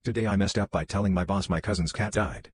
Today I messed up by telling my boss my cousin's cat died.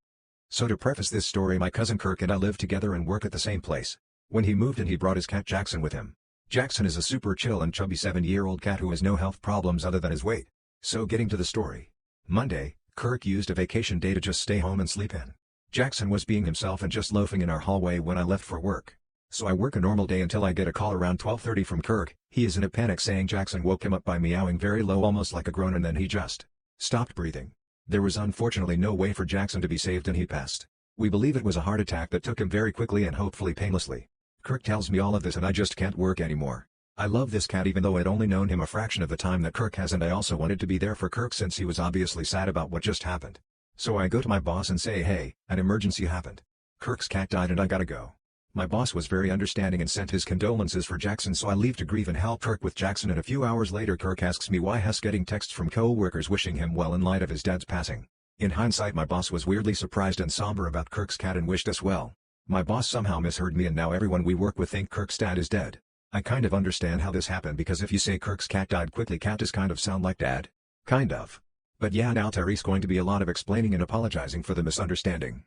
So to preface this story, my cousin Kirk and I live together and work at the same place. When he moved in, he brought his cat Jackson with him. Jackson is a super chill and chubby 7-year-old cat who has no health problems other than his weight. So getting to the story. Monday, Kirk used a vacation day to just stay home and sleep in. Jackson was being himself and just loafing in our hallway when I left for work. So I work a normal day until I get a call around 12:30 from Kirk. He is in a panic saying Jackson woke him up by meowing very low, almost like a groan, and then he just stopped breathing. There was unfortunately no way for Jackson to be saved and he passed. We believe it was a heart attack that took him very quickly and hopefully painlessly. Kirk tells me all of this and I just can't work anymore. I love this cat even though I'd only known him a fraction of the time that Kirk has, and I also wanted to be there for Kirk since he was obviously sad about what just happened. So I go to my boss and say, hey, an emergency happened. Kirk's cat died and I gotta go. My boss was very understanding and sent his condolences for Jackson, so I leave to grieve and help Kirk with Jackson, and a few hours later Kirk asks me why he's getting texts from co-workers wishing him well in light of his dad's passing. In hindsight, my boss was weirdly surprised and somber about Kirk's cat and wished us well. My boss somehow misheard me and now everyone we work with think Kirk's dad is dead. I kind of understand how this happened because if you say Kirk's cat died quickly, cat does kind of sound like dad. Kind of. But yeah, now there's going to be a lot of explaining and apologizing for the misunderstanding.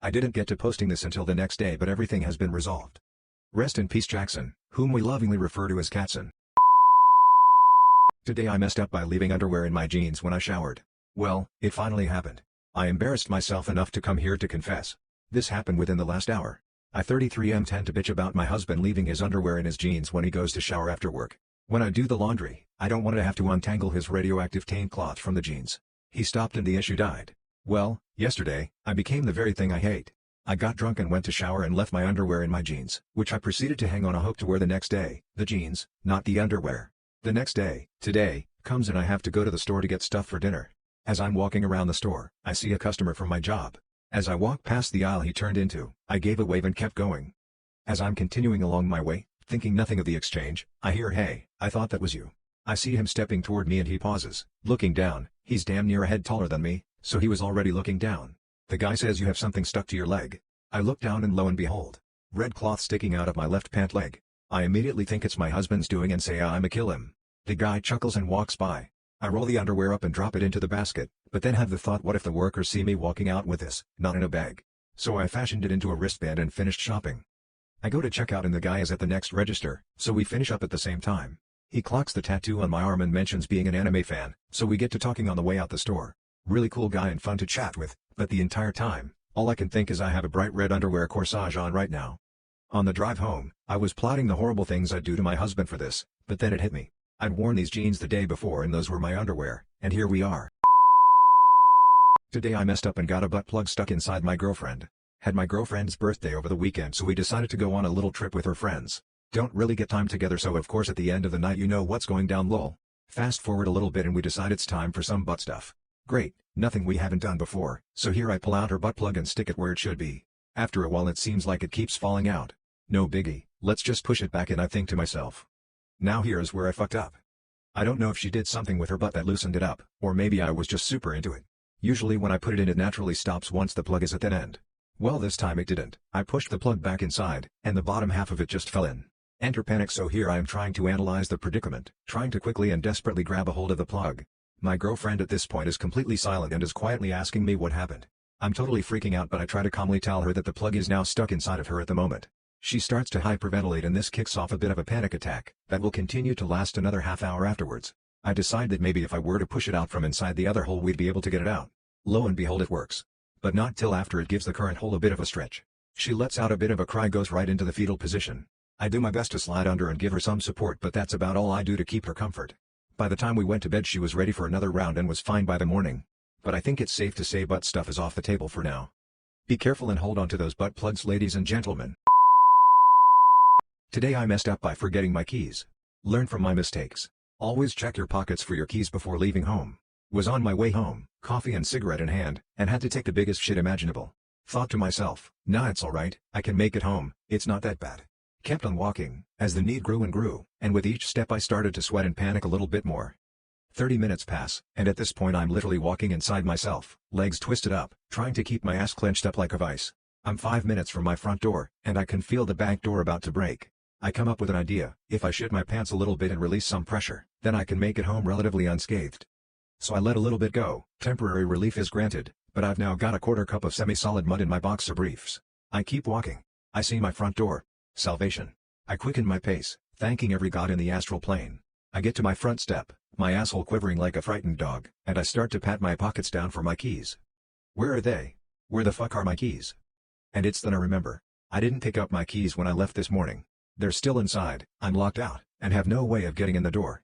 I didn't get to posting this until the next day, but everything has been resolved. Rest in peace Jackson, whom we lovingly refer to as Catson. Today I messed up by leaving underwear in my jeans when I showered. Well, it finally happened. I embarrassed myself enough to come here to confess. This happened within the last hour. I 33M tend to bitch about my husband leaving his underwear in his jeans when he goes to shower after work. When I do the laundry, I don't want to have to untangle his radioactive taint cloth from the jeans. He stopped and the issue died. Well, yesterday, I became the very thing I hate. I got drunk and went to shower and left my underwear in my jeans, which I proceeded to hang on a hook to wear the next day. The jeans, not the underwear. The next day, today, comes and I have to go to the store to get stuff for dinner. As I'm walking around the store, I see a customer from my job. As I walk past the aisle he turned into, I gave a wave and kept going. As I'm continuing along my way, thinking nothing of the exchange, I hear, "Hey, I thought that was you." I see him stepping toward me and he pauses, looking down. He's damn near a head taller than me, so he was already looking down. The guy says, "You have something stuck to your leg." I look down and lo and behold, red cloth sticking out of my left pant leg. I immediately think it's my husband's doing and say I'ma kill him. The guy chuckles and walks by. I roll the underwear up and drop it into the basket, but then have the thought, what if the workers see me walking out with this, not in a bag? So I fashioned it into a wristband and finished shopping. I go to check out and the guy is at the next register, so we finish up at the same time. He clocks the tattoo on my arm and mentions being an anime fan, so we get to talking on the way out the store. Really cool guy and fun to chat with, but the entire time, all I can think is I have a bright red underwear corsage on right now. On the drive home, I was plotting the horrible things I'd do to my husband for this, but then it hit me. I'd worn these jeans the day before and those were my underwear, and here we are. Today I messed up and got a butt plug stuck inside my girlfriend. Had my girlfriend's birthday over the weekend, so we decided to go on a little trip with her friends. Don't really get time together, so of course at the end of the night you know what's going down, lol. Fast forward a little bit and we decide it's time for some butt stuff. Great, nothing we haven't done before, so here I pull out her butt plug and stick it where it should be. After a while it seems like it keeps falling out. No biggie, let's just push it back in, I think to myself. Now here's where I fucked up. I don't know if she did something with her butt that loosened it up, or maybe I was just super into it. Usually when I put it in it naturally stops once the plug is at that end. Well, this time it didn't. I pushed the plug back inside, and the bottom half of it just fell in. Enter panic, so here I am trying to analyze the predicament, trying to quickly and desperately grab a hold of the plug. My girlfriend at this point is completely silent and is quietly asking me what happened. I'm totally freaking out, but I try to calmly tell her that the plug is now stuck inside of her at the moment. She starts to hyperventilate and this kicks off a bit of a panic attack that will continue to last another half hour afterwards. I decide that maybe if I were to push it out from inside the other hole we'd be able to get it out. Lo and behold, it works. But not till after it gives the current hole a bit of a stretch. She lets out a bit of a cry, goes right into the fetal position. I do my best to slide under and give her some support, but that's about all I do to keep her comfort. By the time we went to bed she was ready for another round and was fine by the morning. But I think it's safe to say butt stuff is off the table for now. Be careful and hold on to those butt plugs, ladies and gentlemen. Today I messed up by forgetting my keys. Learn from my mistakes. Always check your pockets for your keys before leaving home. Was on my way home, coffee and cigarette in hand, and had to take the biggest shit imaginable. Thought to myself, nah, it's alright, I can make it home, it's not that bad. Kept on walking, as the need grew and grew, and with each step I started to sweat and panic a little bit more. 30 minutes pass, and at this point I'm literally walking inside myself, legs twisted up, trying to keep my ass clenched up like a vice. I'm 5 minutes from my front door, and I can feel the back door about to break. I come up with an idea: if I shit my pants a little bit and release some pressure, then I can make it home relatively unscathed. So I let a little bit go. Temporary relief is granted, but I've now got a quarter cup of semi-solid mud in my boxer briefs. I keep walking. I see my front door. Salvation. I quicken my pace, thanking every god in the astral plane. I get to my front step, my asshole quivering like a frightened dog, and I start to pat my pockets down for my keys. Where are they? Where the fuck are my keys? And it's then I remember. I didn't pick up my keys when I left this morning. They're still inside, I'm locked out, and have no way of getting in the door.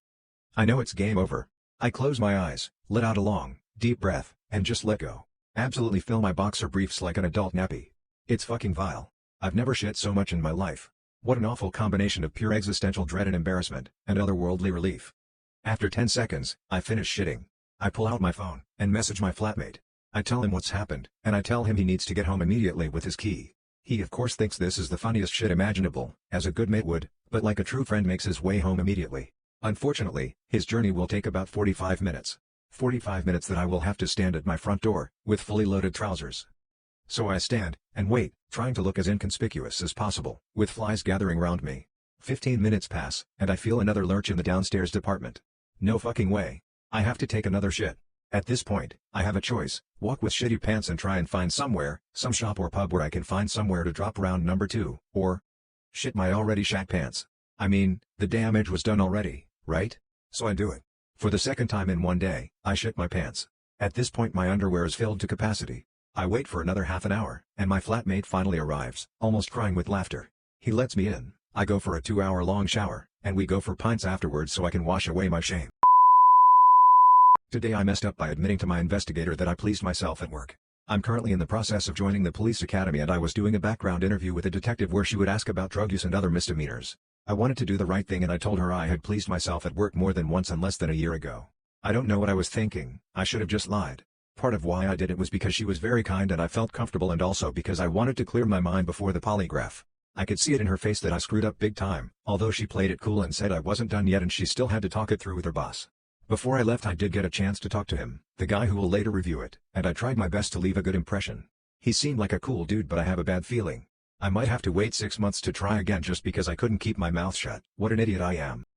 I know it's game over. I close my eyes, let out a long, deep breath, and just let go. Absolutely fill my boxer briefs like an adult nappy. It's fucking vile. I've never shit so much in my life. What an awful combination of pure existential dread and embarrassment, and otherworldly relief. After 10 seconds, I finish shitting. I pull out my phone, and message my flatmate. I tell him what's happened, and I tell him he needs to get home immediately with his key. He of course thinks this is the funniest shit imaginable, as a good mate would, but like a true friend makes his way home immediately. Unfortunately, his journey will take about 45 minutes. 45 minutes that I will have to stand at my front door, with fully loaded trousers. So I stand, and wait, trying to look as inconspicuous as possible, with flies gathering round me. 15 minutes pass, and I feel another lurch in the downstairs department. No fucking way. I have to take another shit. At this point, I have a choice: walk with shitty pants and try and find somewhere, some shop or pub where I can find somewhere to drop round number 2, or shit my already shat pants. I mean, the damage was done already, right? So I do it. For the second time in one day, I shit my pants. At this point my underwear is filled to capacity. I wait for another half an hour, and my flatmate finally arrives, almost crying with laughter. He lets me in, I go for a 2-hour-long shower, and we go for pints afterwards so I can wash away my shame. Today I messed up by admitting to my investigator that I pleased myself at work. I'm currently in the process of joining the police academy and I was doing a background interview with a detective where she would ask about drug use and other misdemeanors. I wanted to do the right thing and I told her I had pleased myself at work more than once and less than a year ago. I don't know what I was thinking, I should have just lied. Part of why I did it was because she was very kind and I felt comfortable, and also because I wanted to clear my mind before the polygraph. I could see it in her face that I screwed up big time, although she played it cool and said I wasn't done yet and she still had to talk it through with her boss. Before I left I did get a chance to talk to him, the guy who will later review it, and I tried my best to leave a good impression. He seemed like a cool dude, but I have a bad feeling I might have to wait 6 months to try again just because I couldn't keep my mouth shut. What an idiot I am.